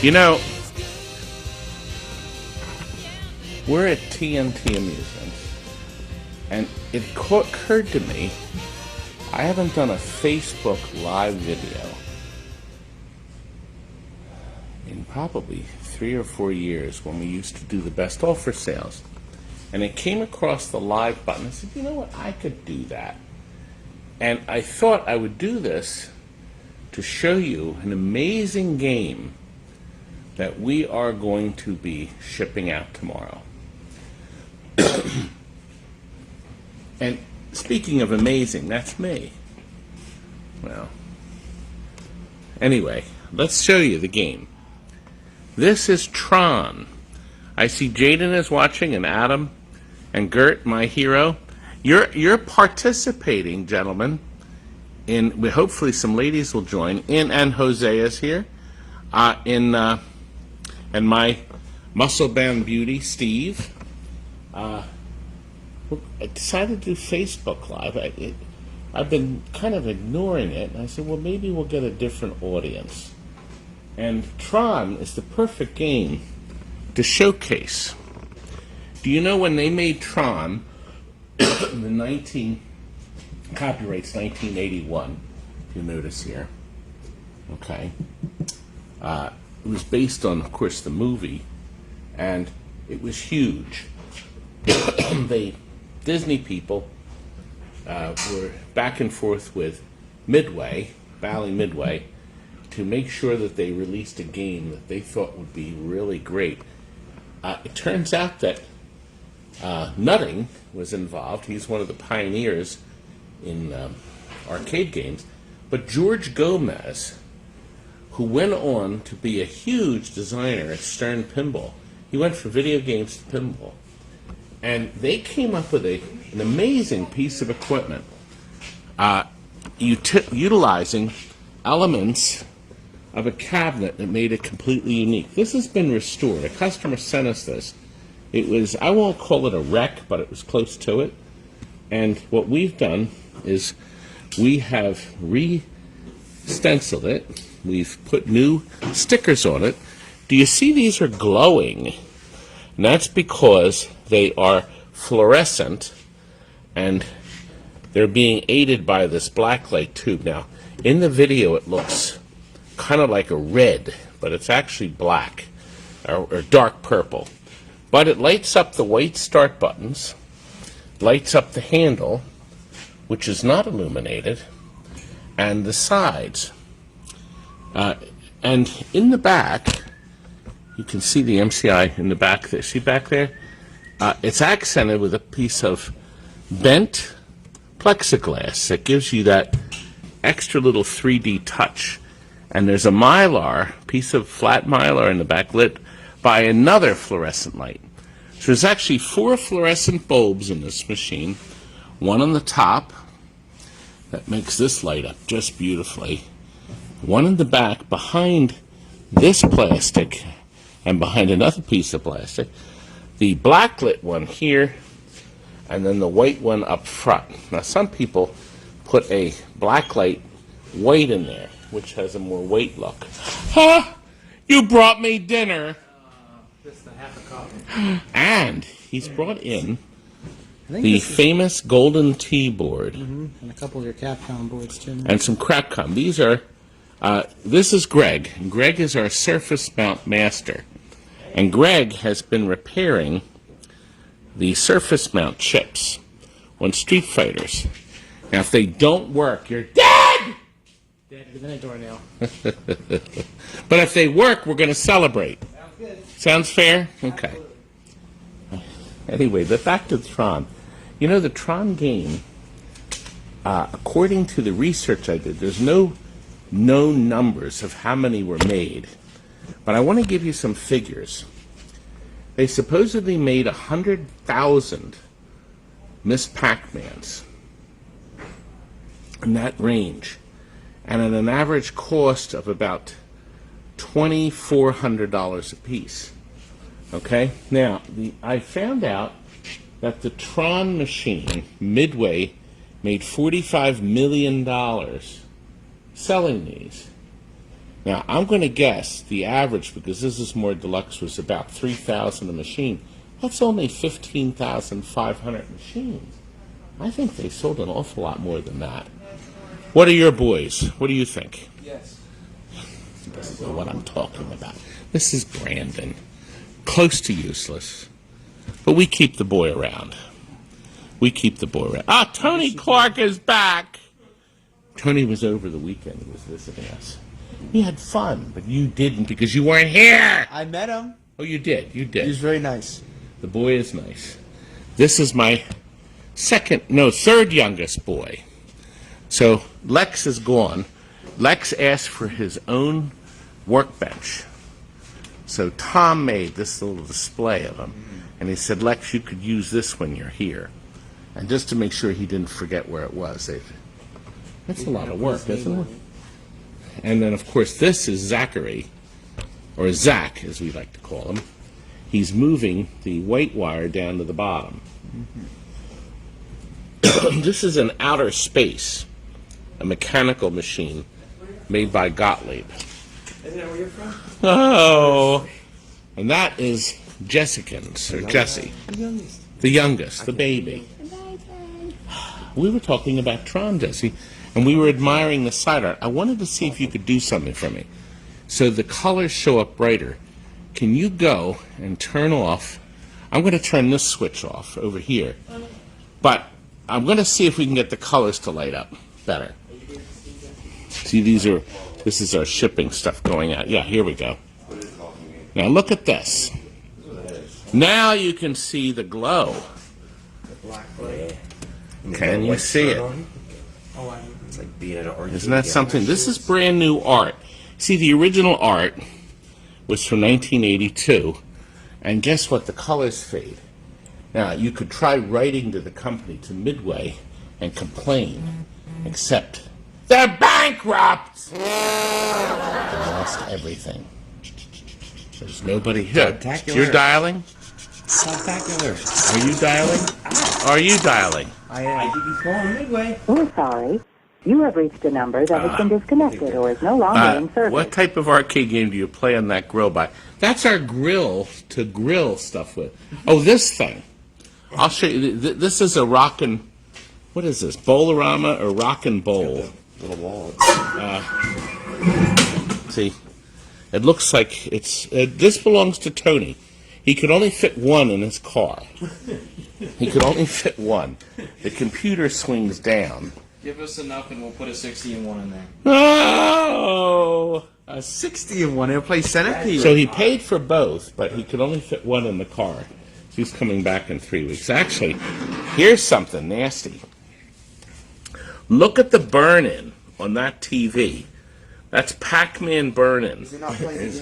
You know, we're at TNT Amusements, and it occurred to me, I haven't done a Facebook Live video in probably 3 or 4 years when we used to do the best offer sales. And it came across the live button. I said, you know what, I could do that. And I thought I would do this to show you an amazing game that we are going to be shipping out tomorrow. And speaking of amazing, that's me. Well, anyway, let's show you the game. This is Tron. I see Jaden is watching, and Adam, and Gert, my hero. You're participating, gentlemen, in, hopefully some ladies will join in, and Jose is here, and my muscle bound beauty, Steve. I decided to do Facebook Live. I've been kind of ignoring it, and I said, well, maybe we'll get a different audience. And Tron is the perfect game to showcase. Do you know when they made Tron, copyright's 1981, if you notice here, okay? It was based on, of course, the movie, and it was huge. The Disney people were back and forth with Midway, Bally Midway, to make sure that they released a game that they thought would be really great. It turns out that Nutting was involved. He's one of the pioneers in arcade games. But George Gomez, who went on to be a huge designer at Stern Pinball, he went from video games to pinball. And they came up with an amazing piece of equipment, utilizing elements of a cabinet that made it completely unique. This has been restored. A customer sent us this. It was, I won't call it a wreck, but it was close to it. And what we've done is we have re-stenciled it. We've put new stickers on it. Do you see these are glowing? And that's because they are fluorescent, and they're being aided by this blacklight tube. Now, in the video it looks kind of like a red, but it's actually black, or dark purple. But it lights up the white start buttons, lights up the handle, which is not illuminated, and the sides. And in the back, you can see the MCI in the back there. See back there? It's accented with a piece of bent plexiglass that gives you that extra little 3D touch. And there's a mylar, piece of flat mylar in the back, lit by another fluorescent light. So there's actually 4 fluorescent bulbs in this machine. One on the top that makes this light up just beautifully. One in the back behind this plastic and behind another piece of plastic. The black lit one here, and then the white one up front. Now some people put a black light white in there, which has a more white look. Huh? You brought me dinner. Just a half a coffee. And he's brought in the famous Golden Tee board. And a couple of your Capcom boards too. And some Crapcom. These are, this is Greg. Greg is our surface mount master. And Greg has been repairing the surface mount chips on Street Fighters. Now if they don't work, you're dead! Dead to the doornail. But if they work, we're going to celebrate. Sounds good. Sounds fair? Okay. Anyway, back to Tron. You know, the Tron game, according to the research I did, there's no known numbers of how many were made. But I want to give you some figures. They supposedly made 100,000 Miss Pac-Mans in that range, and at an average cost of about $2,400 a piece. Okay? Now, I found out that the Tron machine, Midway, made $45 million selling these. Now, I'm going to guess the average, because this is more deluxe, was about 3,000 a machine. That's only 15,500 machines. I think they sold an awful lot more than that. What are your boys? What do you think? Yes. This is what I'm talking about. This is Brandon. Close to useless. But we keep the boy around. We keep the boy around. Ah, Tony Clark is back! Tony was over the weekend. He was visiting us. We had fun, but you didn't because you weren't here! I met him. Oh, you did. You did. He's very nice. The boy is nice. This is my third youngest boy. So Lex is gone. Lex asked for his own workbench. So Tom made this little display of him. And he said, Lex, you could use this when you're here. And just to make sure he didn't forget where it was. That's a lot of work, isn't it? And then, of course, this is Zachary, or Zach, as we like to call him. He's moving the white wire down to the bottom. This is an outer space, a mechanical machine made by Gottlieb. Isn't that where you're from? Oh, and that is Jessicans, or Jessie, the youngest, the baby. We were talking about Tron, Jessie, and we were admiring the side art. I wanted to see if you could do something for me. So the colors show up brighter. Can you go and turn off? I'm going to turn this switch off over here. But I'm going to see if we can get the colors to light up better. See, this is our shipping stuff going out. Yeah, here we go. Now look at this. Now you can see the glow. Can you see it? It's like being at an arcade. Isn't that something? This is brand new art. See, the original art was from 1982, and guess what? The colors fade. Now, you could try writing to the company, to Midway, and complain, except they're bankrupt! They lost everything. There's nobody here. Spectacular. You're dialing? Spectacular. Are you dialing? Are you dialing? I think he's calling Midway. We're sorry. You have reached a number that has been disconnected or is no longer in service. What type of arcade game do you play on that grill by? That's our grill to grill stuff with. Oh, this thing. I'll show you. This is a rockin', what is this, Bowl-orama or rockin' bowl? Little wall. See, it looks like it's, this belongs to Tony. He could only fit one in his car. He could only fit one. The computer swings down. Give us enough and we'll put a 60 and 1 in there. Oh! A 60 and 1. It'll play centipede. So he paid for both, but he could only fit one in the car. He's coming back in 3 weeks. Actually, here's something nasty. Look at the burn-in on that TV. That's Pac-Man burn-in.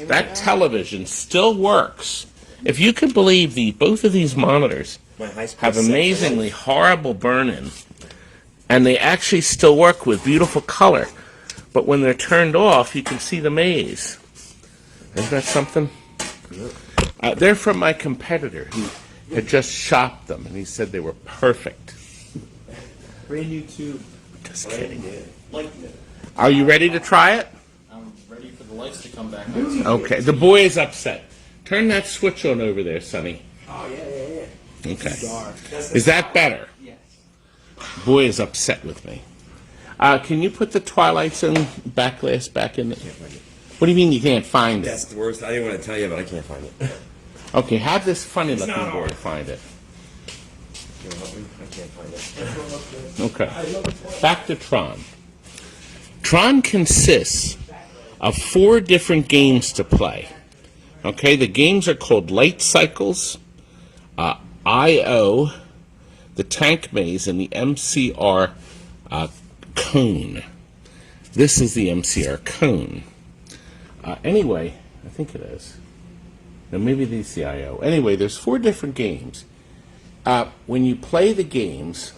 That television still works. If you can believe both of these monitors have amazingly horrible burn-in, and they actually still work with beautiful color. But when they're turned off, you can see the maze. Isn't that something? They're from my competitor who had just shopped them, and he said they were perfect. Brand new tube. Just kidding. Are you ready to try it? I'm ready for the lights to come back. Okay. The boy is upset. Turn that switch on over there, Sonny. Oh, yeah. Okay. Is that better? Yes. Boy is upset with me. Can you put the Twilight Zone back glass back in there? What do you mean you can't find it? That's the worst. I didn't want to tell you, but I can't find it. Okay, have this funny looking not boy hard. find it. Can you help me? I can't find it. Okay. Back to Tron. Tron consists of 4 different games to play. Okay, the games are called Light Cycles, I.O., the Tank Maze, and the MCR Cone. This is the MCR Cone. Anyway, I think it is. Now, maybe the CIO. Anyway, there's 4 different games. When you play the games,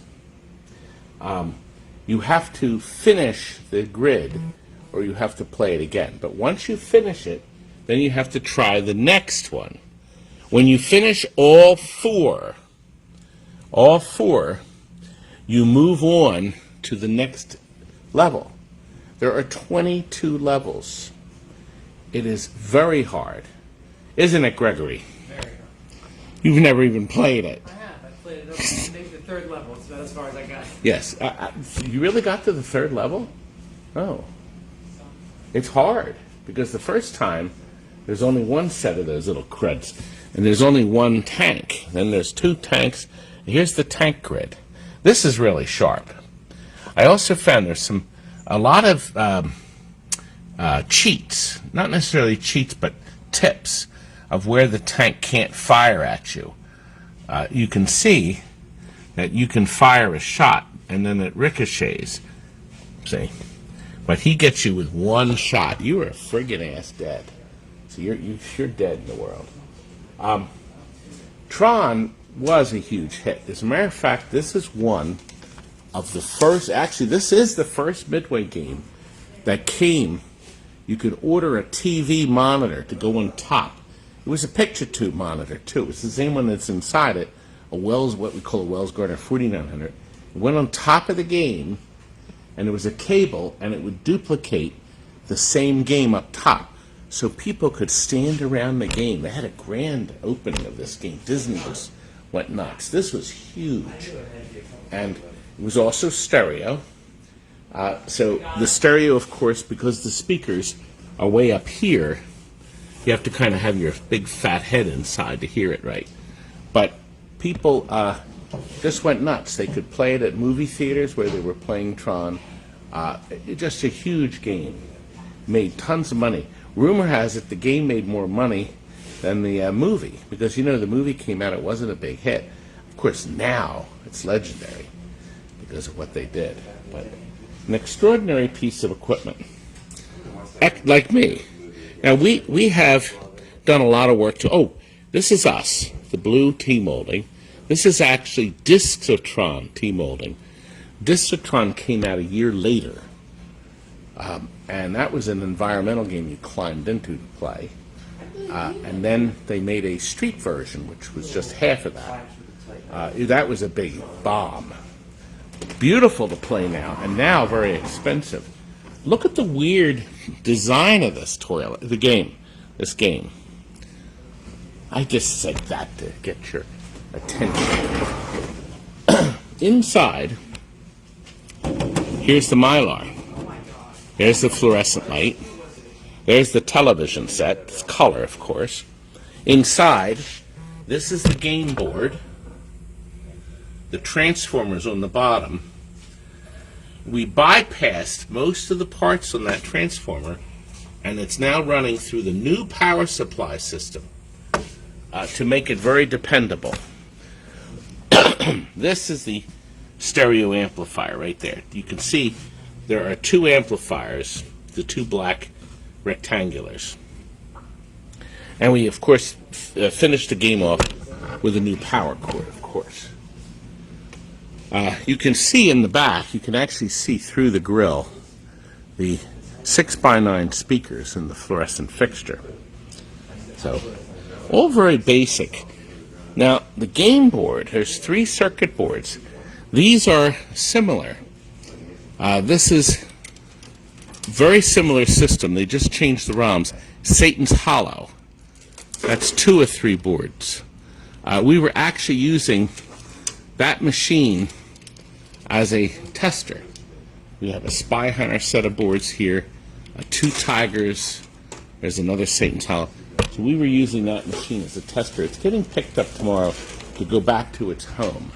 you have to finish the grid, or you have to play it again. But once you finish it, then you have to try the next one. When you finish all four, you move on to the next level. There are 22 levels. It is very hard. Isn't it, Gregory? Very hard. You've never even played it. I have. I played it up to maybe the third level. It's about as far as I got. Yes. You really got to the third level? Oh. It's hard, because the first time, there's only one set of those little grids, and there's only one tank. Then there's two tanks. Here's the tank grid. This is really sharp. I also found there's a lot of cheats, not necessarily cheats, but tips of where the tank can't fire at you. You can see that you can fire a shot, and then it ricochets. See? But he gets you with one shot. You are a friggin' ass dead. So you're dead in the world. Tron was a huge hit. As a matter of fact, this is one of the first, actually this is the first Midway game that came, you could order a TV monitor to go on top. It was a picture tube monitor too. It's the same one that's inside it, what we call a Wells Gardner 4900. It went on top of the game, and it was a cable, and it would duplicate the same game up top. So people could stand around the game. They had a grand opening of this game. Disney went nuts. This was huge. And it was also stereo. So the stereo, of course, because the speakers are way up here, you have to kind of have your big fat head inside to hear it right. But people just went nuts. They could play it at movie theaters where they were playing Tron. Just a huge game. Made tons of money. Rumor has it the game made more money than the movie, because the movie came out, it wasn't a big hit. Of course, now it's legendary because of what they did. But an extraordinary piece of equipment. Like me. Now, we have done a lot of work to... Oh, this is us, the blue T-molding. This is actually Discs of Tron T-molding. Discs of Tron came out a year later. And that was an environmental game you climbed into to play. And then they made a street version, which was just half of that. That was a big bomb. Beautiful to play now, and now very expensive. Look at the weird design of this this game. I just said that to get your attention. Inside, here's the Mylar. There's the fluorescent light. There's the television set. It's color, of course. Inside, this is the game board. The transformers on the bottom. We bypassed most of the parts on that transformer, and it's now running through the new power supply system to make it very dependable. This is the stereo amplifier right there. You can see there are two amplifiers, the two black rectangulars. And we, of course, finished the game off with a new power cord, of course. You can see in the back, you can actually see through the grill the 6x9 speakers in the fluorescent fixture. So, all very basic. Now, the game board, there's 3 circuit boards. These are similar. This is very similar system. They just changed the ROMs. Satan's Hollow. That's 2 of 3 boards. We were actually using that machine as a tester. We have a Spy Hunter set of boards here, 2 Tigers. There's another Satan's Hollow. So we were using that machine as a tester. It's getting picked up tomorrow to go back to its home.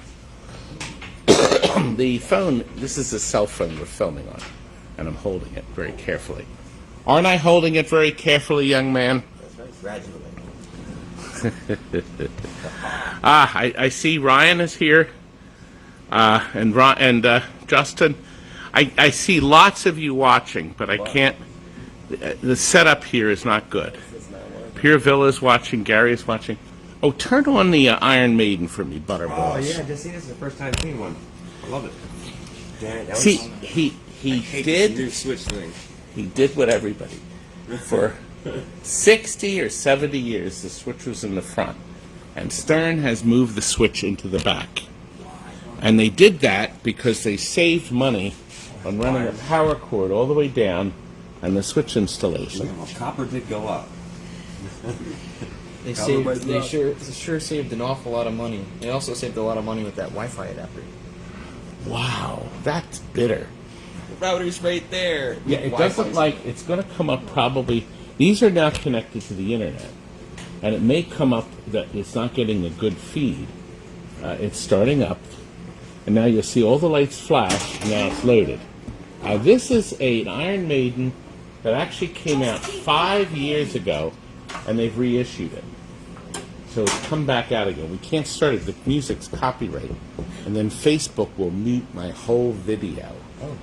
The phone, this is a cell phone we're filming on, and I'm holding it very carefully. Aren't I holding it very carefully, young man? Gradually. I see Ryan is here, and Justin. I see lots of you watching, but I can't. The setup here is not good. Pierre Villa is watching. Gary is watching. Oh, turn on the Iron Maiden for me, Butterballs. Oh yeah, just seen this is the first time seeing one. I love it. Damn it, that See, was, he did. new Switch thing. He did what everybody. For 60 or 70 years, the switch was in the front, and Stern has moved the switch into the back. And they did that because they saved money on running a power cord all the way down and the switch installation. Well, copper did go up. They Covered by saved. They blood. sure saved an awful lot of money. They also saved a lot of money with that Wi-Fi adapter. Wow, that's bitter. The router's right there. Yeah, it doesn't like, it's going to come up probably, these are now connected to the internet, and it may come up that it's not getting a good feed. It's starting up, and now you'll see all the lights flash, and now it's loaded. This is an Iron Maiden that actually came out 5 years ago, and they've reissued it. So it's come back out again. We can't start it. The music's copyrighted. And then Facebook will mute my whole video. Oh.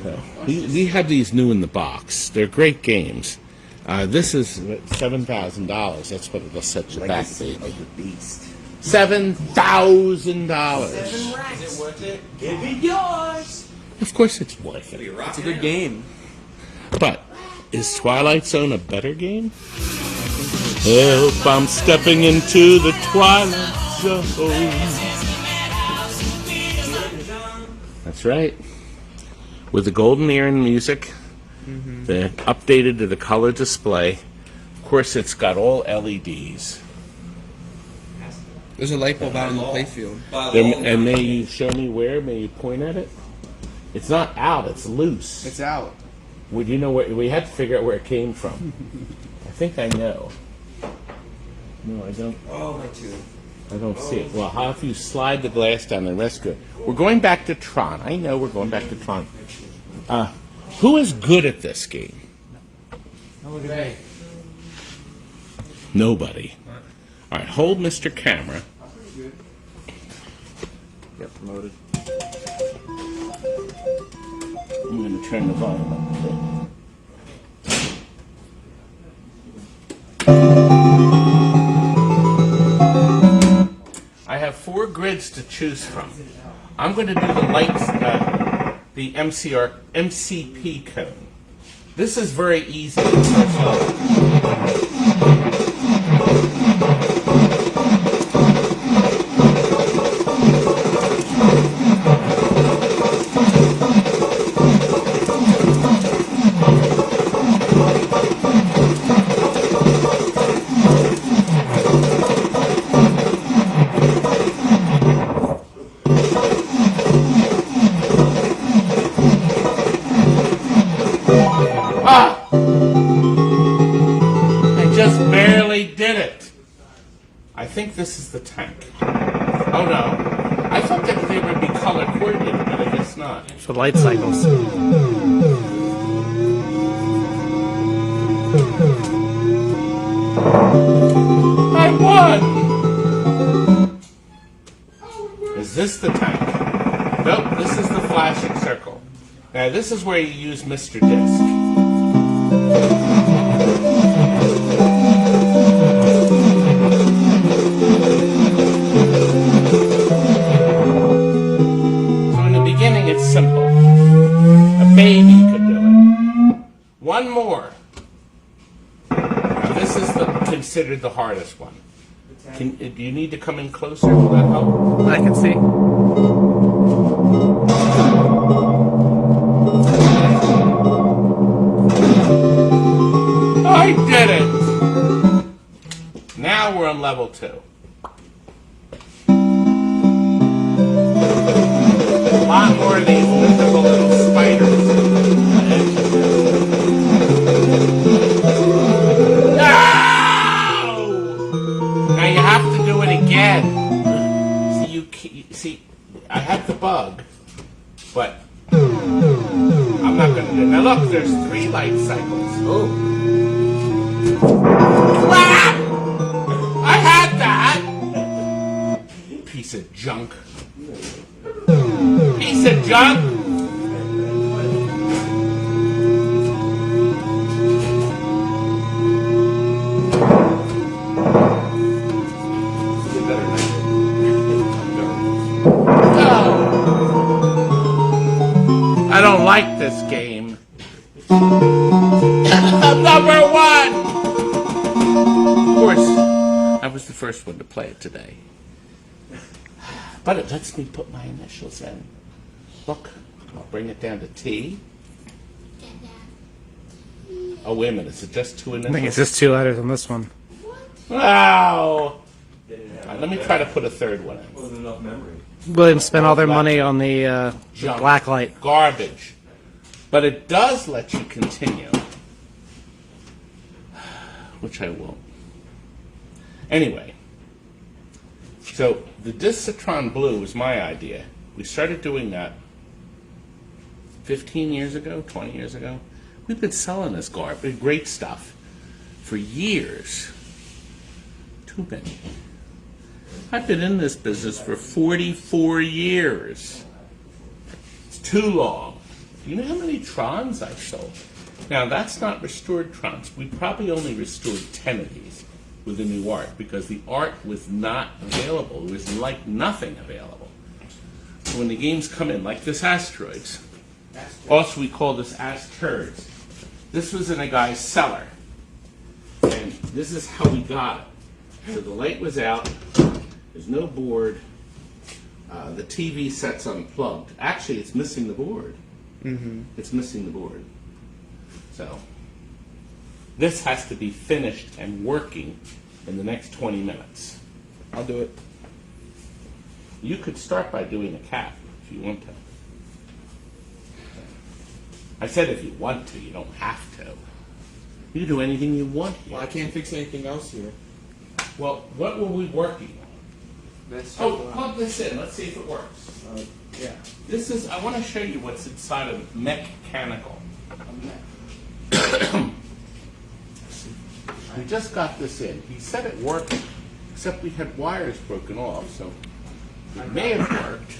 So, we have these new in the box. They're great games. This is $7,000. That's what it'll set you back, Legacy baby. of the Beast. $7,000. Is it worth it? Give me yours! Of course it's worth it. It's a good game. But is Twilight Zone a better game? Help, I'm stepping into the Twilight Zone. That's right. With the golden ear and music, the updated to the color display. Of course, it's got all LEDs. There's a light bulb out in the playfield. And may you show me where? May you point at it? It's not out, it's loose. It's out. Would you know where? We had to figure out where it came from. I think I know. No, I don't. Oh, my tooth. I don't see it. Well, how if you slide the glass down and rescue it? We're going back to Tron. I know we're going back to Tron. Who is good at this game? Okay. Nobody. All right, hold Mr. Camera. Get promoted. I'm going to turn the volume up a bit. I have 4 grids to choose from. I'm going to do the lights, the MCP cone. This is very easy. I think this is the tank. Oh no. I thought that they would be color coordinated, but I guess not. For light cycles. I won! Is this the tank? Nope, this is the flashing circle. Now this is where you use Mr. Disc. It's simple. A baby could do it. One more. Now this is considered the hardest one. Do you need to come in closer? Will that help? I can see. I did it! Now we're on level 2. A lot more of these mythical little spiders. No! Now you have to do it again. See, I had the bug, but I'm not going to do it. Now look, there's 3 light cycles. Oh. I had that! Piece of junk. Piece of junk! I don't like this game. I'm number 1! Of course, I was the first one to play it today. But it lets me put my initials in. Look, I'll bring it down to T. Oh, wait a minute. Is it just two in this I think one? it's just 2 letters on this one. Wow! All right, let me try to put a third one in. Wasn't enough memory. Williams spent all their money on the Junk. black light. Garbage. But it does let you continue. Which I won't. Anyway. So, the Discitron Blue was my idea. We started doing that 15 years ago, 20 years ago. We've been selling this garbage, great stuff, for years. Too many. I've been in this business for 44 years. It's too long. Do you know how many Trons I've sold? Now, that's not restored Trons. We probably only restored 10 of these with the new art because the art was not available. There was like nothing available. So when the games come in, like this Asteroids, also we call this Turds. This was in a guy's cellar. And this is how we got it. So the light was out. There's no board. The TV set's unplugged. Actually, it's missing the board. It's missing the board. So this has to be finished and working in the next 20 minutes. I'll do it. You could start by doing a cap if you want to. I said if you want to, you don't have to. You can do anything you want here. Well, I can't fix anything else here. Well, what were we working on? That's Oh, plug this in. Let's see if it works. yeah. This is, I want to show you what's inside of Mechanical. We just got this in. He said it worked, except we had wires broken off, so it may have worked.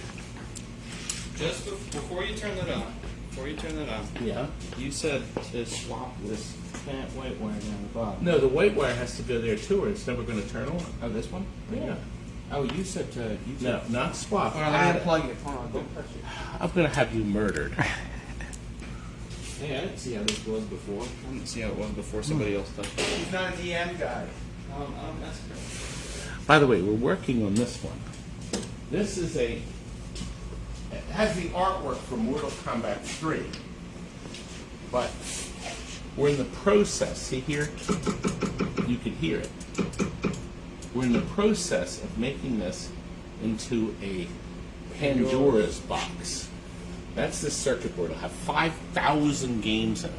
Just before you turn that on, Yeah. you said to swap this fat white wire down the bottom. No, the white wire has to go there too, or it's never going to turn on. Oh, this one? Yeah. Oh, you said to. No, not swap. All right, let me unplug it. Hold on, don't touch it. I'm going to have you murdered. Hey, I didn't see how this was before. I didn't see how it was before somebody else touched it. He's not a DM guy. That's good. By the way, we're working on this one. This is it has the artwork from Mortal Kombat 3, but we're in the process. See here? You can hear it. We're in the process of making this into a Pandora's box. That's the circuit board. It'll have 5,000 games in it.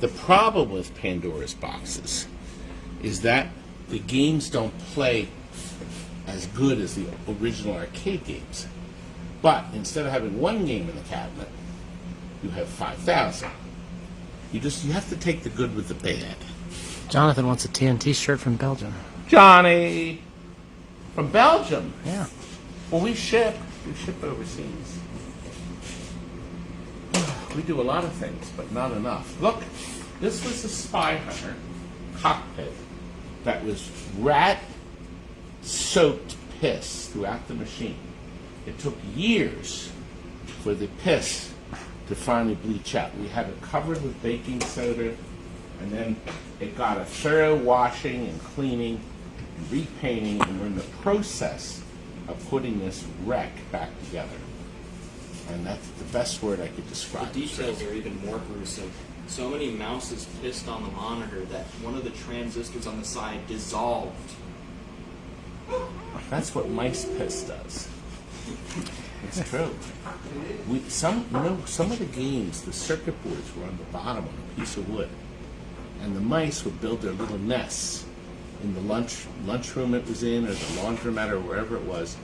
The problem with Pandora's boxes is that the games don't play as good as the original arcade games. But instead of having one game in the cabinet, you have 5,000. You have to take the good with the bad. Jonathan wants a TNT shirt from Belgium. Johnny! From Belgium? Yeah. Well, we ship overseas. We do a lot of things, but not enough. Look, this was a Spy Hunter cockpit that was rat-soaked piss throughout the machine. It took years for the piss to finally bleach out. We had it covered with baking soda, and then it got a thorough washing and cleaning and repainting, and we're in the process of putting this wreck back together. And that's the best word I could describe. The details are even more gruesome. So many mouses pissed on the monitor that one of the transistors on the side dissolved. That's what mice piss does. It's true. Some of the games, the circuit boards were on the bottom on a piece of wood, and the mice would build their little nests in the lunchroom it was in, or the laundromat, or wherever it was,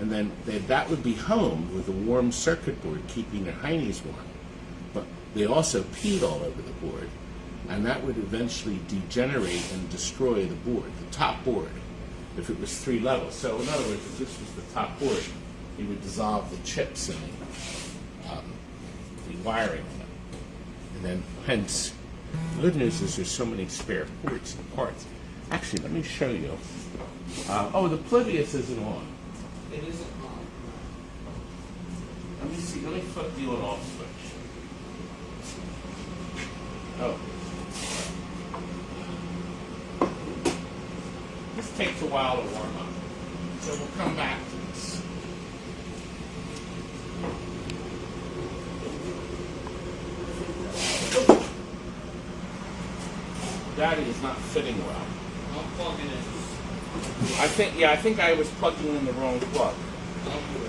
and then that would be home with a warm circuit board keeping their heinies warm. But they also peed all over the board, and that would eventually degenerate and destroy the board, the top board, if it was 3 levels. So in other words, if this was the top board, it would dissolve the chips and the wiring in it. And then, hence, the good news is there's so many spare ports and parts. Actually, let me show you. Oh, the Polybius isn't on. It isn't on. Let me see. Let me flip the on-off switch. Oh. This takes a while to warm up. So we'll come back to this. Daddy is not fitting well. I'll plug it in. I think I was plugging in the wrong plug. I'll do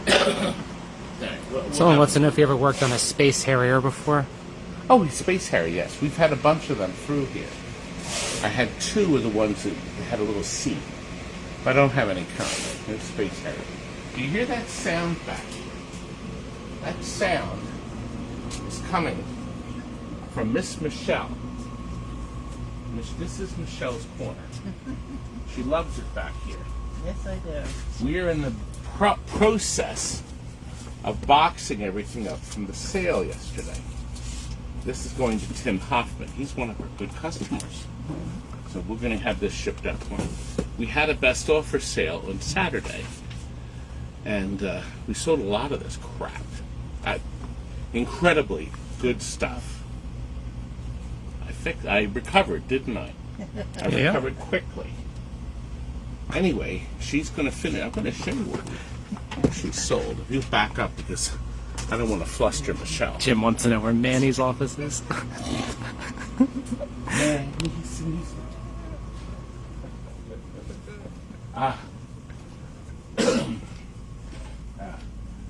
it. Someone wants to know if you ever worked on a Space Harrier before. Oh, Space Harrier, yes. We've had a bunch of them through here. I had 2 of the ones that had a little seat. But I don't have any currently. No Space Harrier. Do you hear that sound back here? That sound is coming from Miss Michelle. This is Michelle's corner. She loves it back here. Yes, I do. We are in the process of boxing everything up from the sale yesterday. This is going to Tim Hoffman. He's one of our good customers. So we're going to have this shipped up. We had a best offer sale on Saturday, and we sold a lot of this crap. Incredibly good stuff. I recovered, didn't I? I recovered quickly. Anyway, she's going to finish. I'm going to show you what she sold. If you back up, because I don't want to fluster Michelle. Jim wants to know where Manny's office is.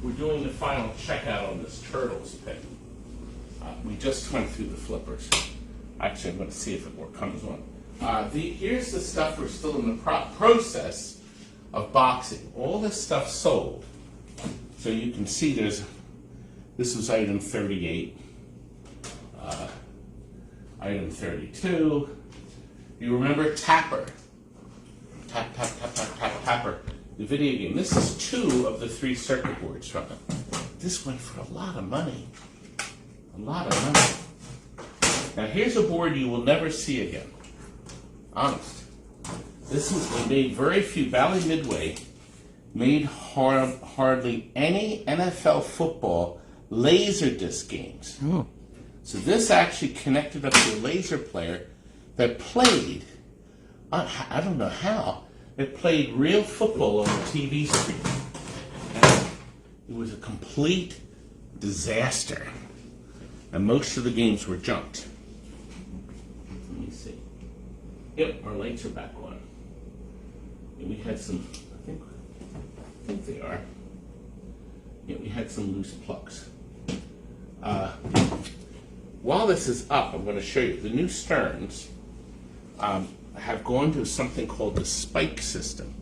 We're doing the final checkout on this Turtles pin. We just went through the flippers. Actually, I'm going to see if it comes on. Here's the stuff we're still in the process of boxing. All this stuff sold. So you can see this was item 38, item 32. You remember Tapper? Tapper. The video game. This is 2 of the 3 circuit boards from it. This went for a lot of money. A lot of money. Now here's a board you will never see again. Honest. This is, they made very few. Bally Midway made hardly any NFL football laserdisc games. Ooh. So this actually connected up to a laser player that played, I don't know how, it played real football on the TV screen. And it was a complete disaster. And most of the games were junked. Let me see. Yep, our lights are back on. And we had some, I think they are. Yeah, we had some loose plugs. While this is up, I'm going to show you the new Sterns have gone to something called the spike system,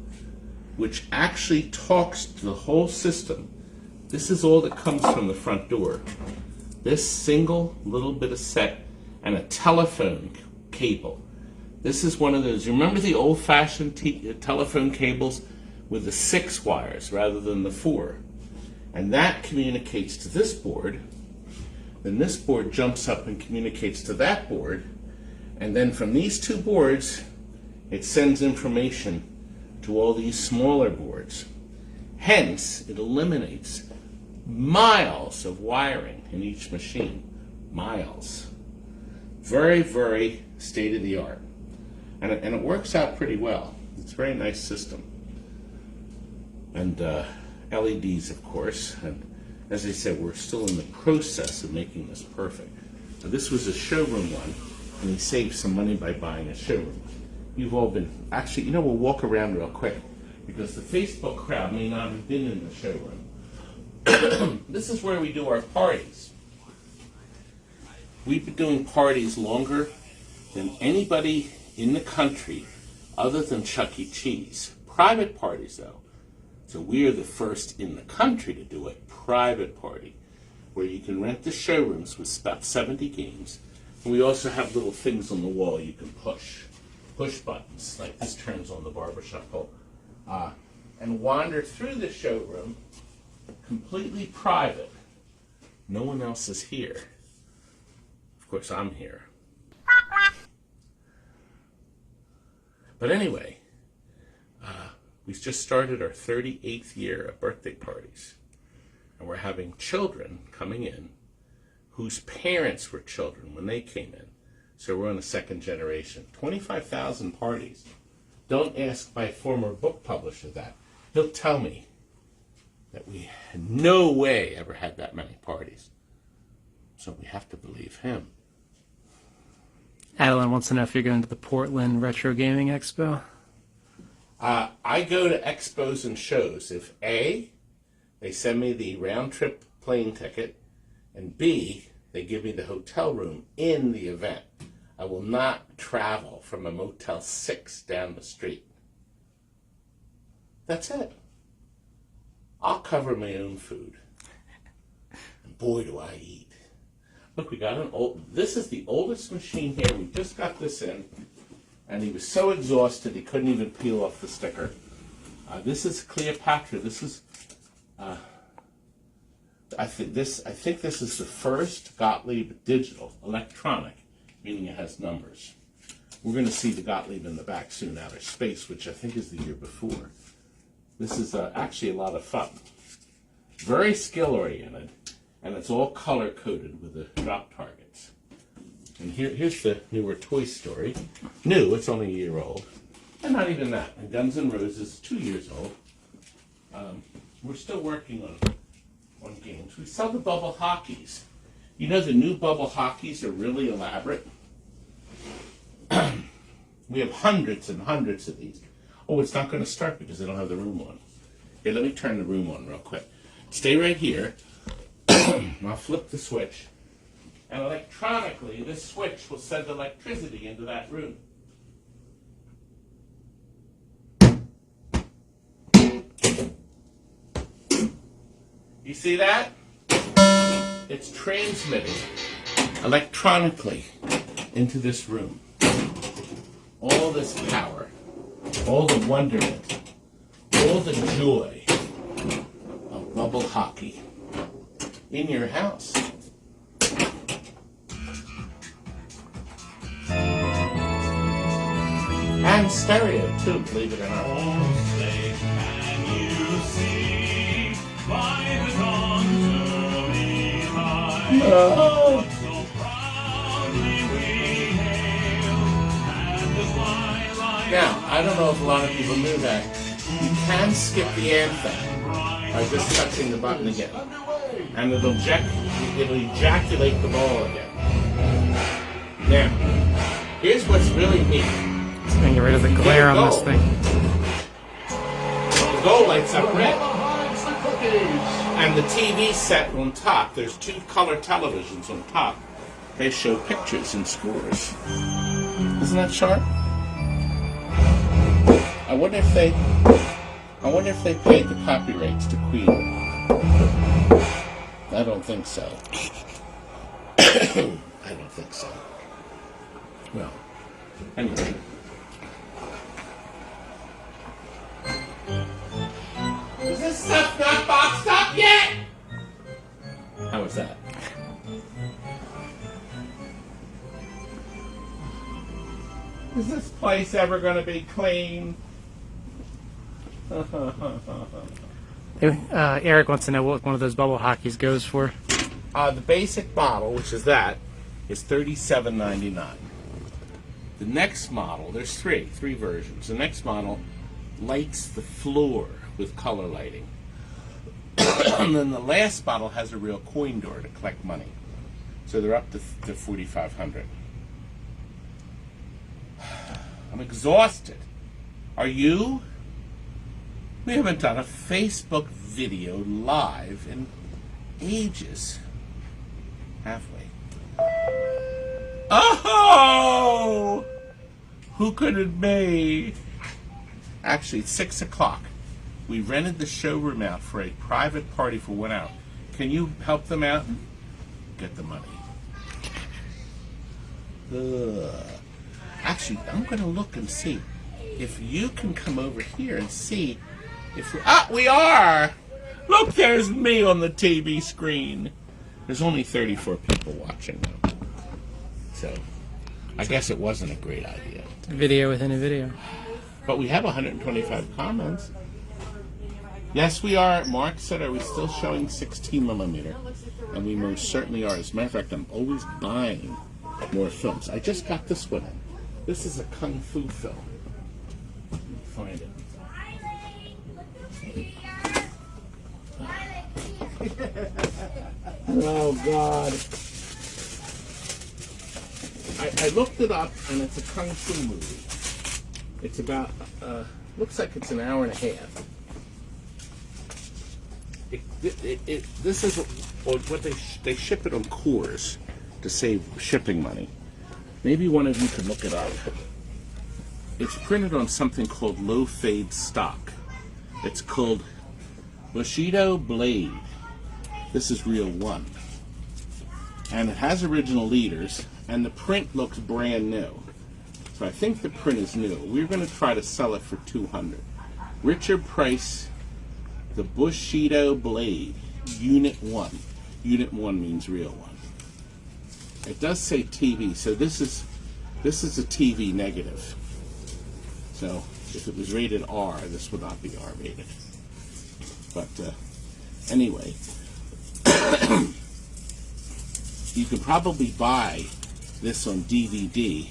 which actually talks to the whole system. This is all that comes from the front door. This single little bit of set and a telephone cable. This is one of those, you remember the old-fashioned telephone cables with the 6 wires rather than the 4? And that communicates to this board. Then this board jumps up and communicates to that board. And then from these 2 boards, it sends information to all these smaller boards. Hence, it eliminates miles of wiring in each machine. Miles. Very, very state-of-the-art. And it works out pretty well. It's a very nice system. And LEDs, of course. And as I said, we're still in the process of making this perfect. So this was a showroom one, and we saved some money by buying a showroom. You've all been, actually, you know, we'll walk around real quick, because the Facebook crowd may not have been in the showroom. This is where we do our parties. We've been doing parties longer than anybody in the country other than Chuck E. Cheese. Private parties, though. So we are the first in the country to do a private party where you can rent the showrooms with about 70 games. And we also have little things on the wall you can push. Push buttons, like this turns on the barbershop pole. And wander through the showroom completely private. No one else is here. Of course, I'm here. But anyway, we just started our 38th year of birthday parties. And we're having children coming in whose parents were children when they came in. So we're on the second generation. 25,000 parties. Don't ask my former book publisher that. He'll tell me that we had no way ever had that many parties. So we have to believe him. Adeline wants to know if you're going to the Portland Retro Gaming Expo. I go to expos and shows if A, they send me the round trip plane ticket, and B, they give me the hotel room in the event. I will not travel from a Motel 6 down the street. That's it. I'll cover my own food. And boy, do I eat. Look, we got this is the oldest machine here. We just got this in. And he was so exhausted he couldn't even peel off the sticker. This is Cleopatra. This is, I think this is the first Gottlieb digital, electronic, meaning it has numbers. We're going to see the Gottlieb in the back soon, Outer Space, which I think is the year before. This is actually a lot of fun. Very skill-oriented, and it's all color-coded with the drop targets. And here's the newer Toy Story. New, it's only a year old. And not even that. And Guns N' Roses, 2 years old. We're still working on games. We sell the bubble hockeys. You know the new bubble hockeys are really elaborate? We have hundreds and hundreds of these. Oh, it's not going to start because they don't have the room on. Here, let me turn the room on real quick. Stay right here. I'll flip the switch. And electronically, this switch will send electricity into that room. You see that? It's transmitting electronically into this room. All this power, all the wonderment, all the joy of bubble hockey in your house. And stereo too, believe it or not. Oh. Now, I don't know if a lot of people knew that. You can skip the anthem by just touching the button again. And it'll ejaculate the ball again. Now, here's what's really neat. It's going to get rid of the glare on this thing. The goal lights up red. And the TV set on top, there's 2 color televisions on top. They show pictures and scores. Isn't that sharp? I wonder if they paid the copyrights to Queen. I don't think so. I don't think so. Well, anyway. Is this stuff not boxed up yet? How was that? Is this place ever going to be clean? Eric wants to know what one of those bubble hockeys goes for. The basic model, which is that, is $37.99. The next model, there's three versions. The next model lights the floor with color lighting. And then the last model has a real coin door to collect money. So they're up to $4,500. I'm exhausted. Are you? We haven't done a Facebook video live in ages. Have we? Oh! Who could it be? Actually, it's 6 o'clock. We rented the showroom out for a private party for 1 hour. Can you help them out? Get the money. Actually, I'm going to look and see if you can come over here and see if we are! Look, there's me on the TV screen. There's only 34 people watching now. So, I guess it wasn't a great idea. Video within a video. But we have 125 comments. Yes, we are. Mark said, are we still showing 16mm? And we most certainly are. As a matter of fact, I'm always buying more films. I just got this one in. This is a Kung Fu film. Let me find it. Oh, God. I looked it up, and it's a kung fu movie. It's about, looks like it's an hour and a half. This is what they ship it on Coors to save shipping money. Maybe one of you could look it up. It's printed on something called low fade stock. It's called Bushido Blade. This is reel 1. And it has original leaders, and the print looks brand new. So I think the print is new. We're going to try to sell it for $200. Richard Price, the Bushido Blade, Unit 1. Unit 1 means real 1. It does say TV, so this is a TV negative. So if it was rated R, this would not be R rated. But anyway, you could probably buy this on DVD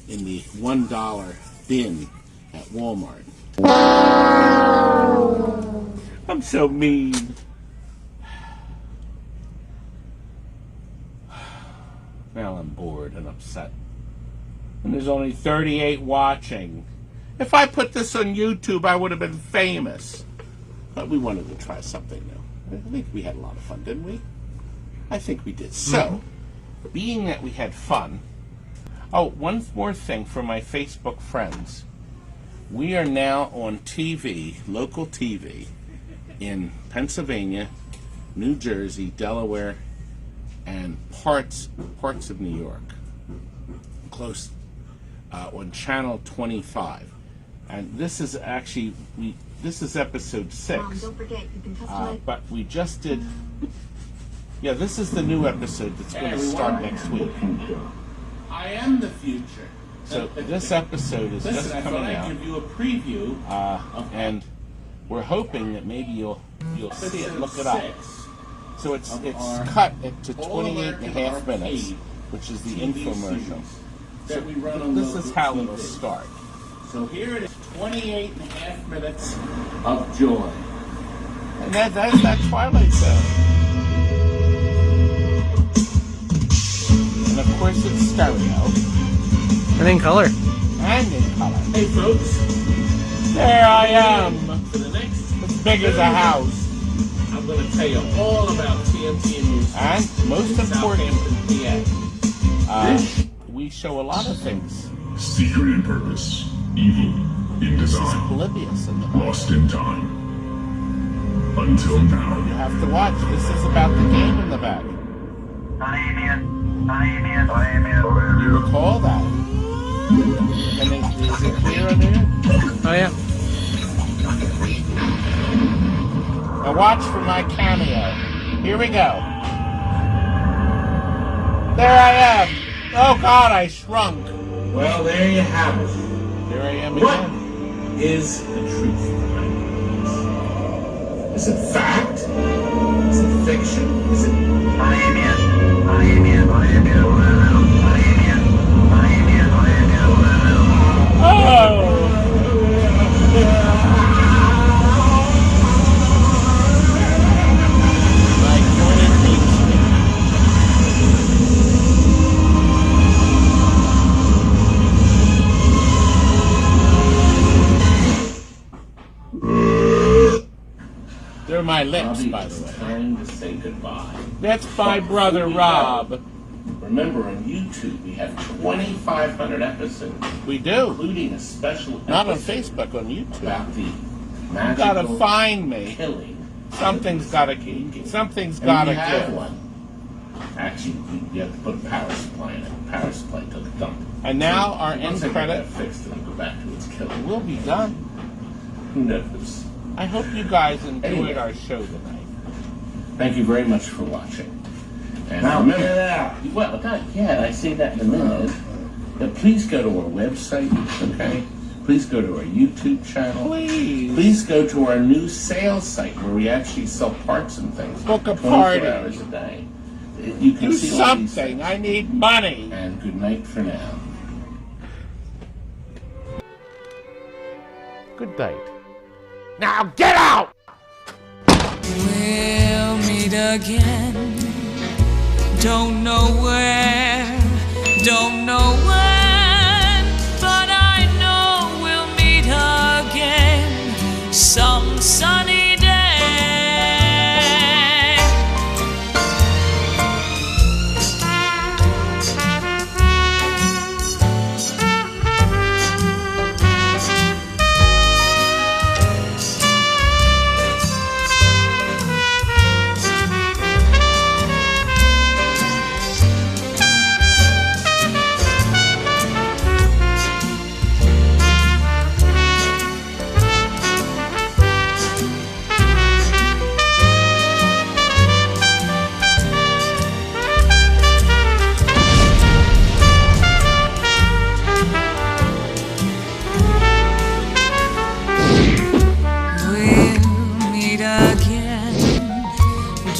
in the $1 bin at Walmart. I'm so mean. Now I'm bored and upset. And there's only 38 watching. If I put this on YouTube, I would have been famous. But we wanted to try something new. I think we had a lot of fun, didn't we? I think we did. So, being that we had fun, one more thing for my Facebook friends. We are now on TV, local TV, in Pennsylvania, New Jersey, Delaware, and parts of New York. Close on channel 25. And this is actually, this is episode 6. Mom, don't forget, you can customize. But we just did, yeah, this is the new episode that's going to start next week. I am the future. So this episode is just coming out. Give you a preview, and we're hoping that maybe you'll see it. Look it up. So it's cut to 28 and a half minutes, which is the infomercial. So this is how it'll start. So here it is, 28 and a half minutes of joy. And that's that Twilight Zone. And of course it's stereo. And in color. And in color. Hey folks, there I am. For the next, as big as a house. I'm going to tell you all about TNT Amusements. And most important, we show a lot of things. Secret in purpose, evil in design, oblivious in the lost in time. Until now. You have to watch. This is about the game in the back. You recall that? And is it clear on there? Oh, yeah. Now watch for my cameo. Here we go. There I am. Oh God, I shrunk. Well, there you have it. There I am What again. is the truth behind this? Is it fact? Is it fiction? Is it... They're my lips, by the way. Time to say goodbye. That's my brother, Rob. Remember, on YouTube, we have 2,500 episodes. We do. Including a special Not on episode Facebook, on YouTube. about the You magical gotta find me. killing. Something's gotta And we have give. one. Actually, you have to put a power supply in it. Power supply took a dump. And now our end Once I get credit that fixed, it'll go back to its killing. will be done. Who knows? I hope you guys enjoyed Anyway. our show tonight. Thank you very much for watching. And Now remember, get out. well, God, yeah, I say that in a minute. But please go to our website, okay? Please go to our YouTube channel. Please. Please go to our new sales site where we actually sell parts and things. Book a 24 party. hours a day. You can Do see all these something. things. I need money. And good night for now. Good night. Now get out! We'll meet again. Don't know where, Don't know when, but I know we'll meet again some sunny day.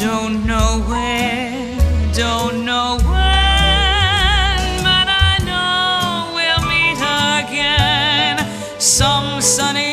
Don't know where, don't know when, but I know we'll meet again some sunny